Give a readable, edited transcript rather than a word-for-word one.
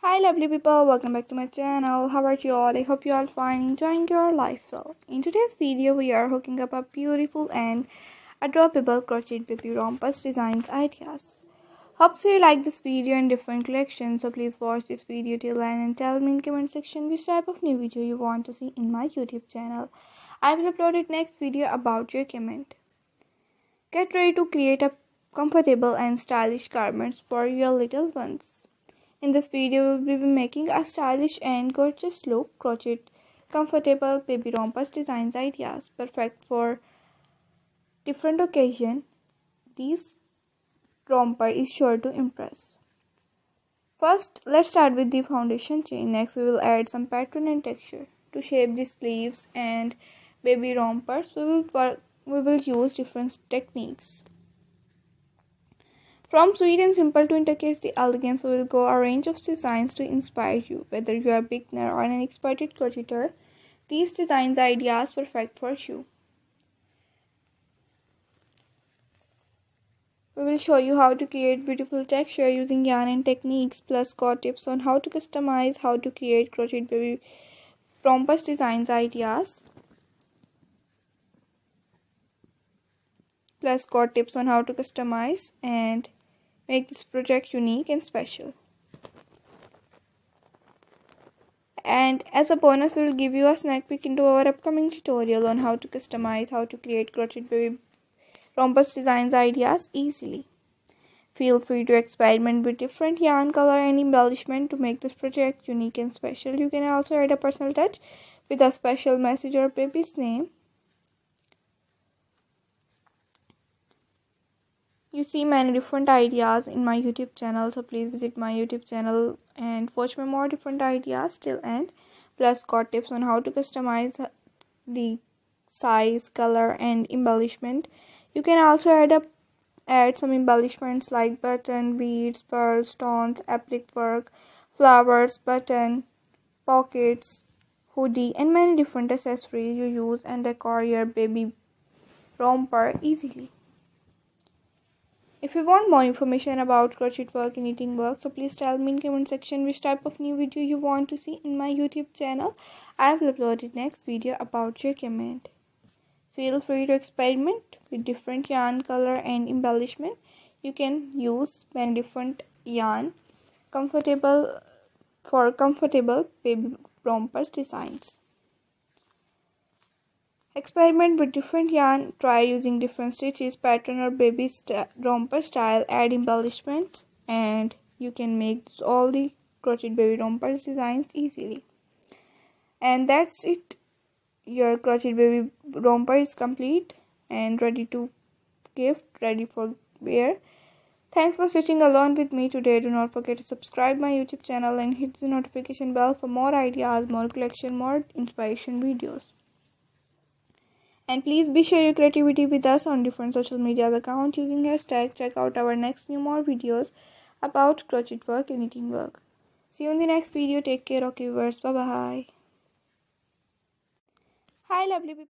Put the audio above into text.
Hi lovely people, welcome back to my channel. How are you all? I hope you all fine, enjoying your life well. In today's video, we are hooking up a beautiful and adorable crochet baby rompers designs ideas. Hope so you like this video and different collections, so please watch this video till end and tell me in comment section which type of new video you want to see in my YouTube channel. I will upload it next video about your comment. Get ready to create a comfortable and stylish garments for your little ones. In this video, we will be making a stylish and gorgeous look crochet comfortable baby rompers designs ideas perfect for different occasion. This romper is sure to impress. First, let's start with the foundation chain. Next, we will add some pattern and texture. To shape the sleeves and baby rompers, we will use different techniques. From sweet and simple to intricate the elegance, we will go a range of designs to inspire you. Whether you are a beginner or an experted crocheter, these designs ideas perfect for you. We will show you how to create beautiful texture using yarn and techniques, plus got tips on how to customize, how to create crochet baby rompers designs ideas. Plus got tips on how to customize and make this project unique and special. And as a bonus, we will give you a snack peek into our upcoming tutorial on how to customize, how to create crochet baby rompers designs ideas easily. Feel free to experiment with different yarn, color and embellishment to make this project unique and special. You can also add a personal touch with a special message or baby's name. You see many different ideas in my YouTube channel, so please visit my YouTube channel and watch my more different ideas till end. Plus got tips on how to customize the size, color and embellishment. You can also add some embellishments like button, beads, pearls, stones, applique work, flowers, button, pockets, hoodie and many different accessories you use and decor your baby romper easily. If you want more information about crochet work and knitting work, so please tell me in comment section which type of new video you want to see in my YouTube channel. I will upload it next video about your comment. Feel free to experiment with different yarn, color and embellishment. You can use many different yarn for comfortable baby rompers designs. Experiment with different yarn, try using different stitches, pattern or baby romper style, add embellishments and you can make all the crochet baby rompers designs easily. And that's it. Your crochet baby romper is complete and ready to gift, ready for wear. Thanks for stitching along with me today. Do not forget to subscribe my YouTube channel and hit the notification bell for more ideas, more collection, more inspiration videos. And please be share your creativity with us on different social media accounts using hashtag. Check out our next new more videos about crochet work and knitting work. See you in the next video. Take care, okay viewers. Bye bye. Hi lovely people.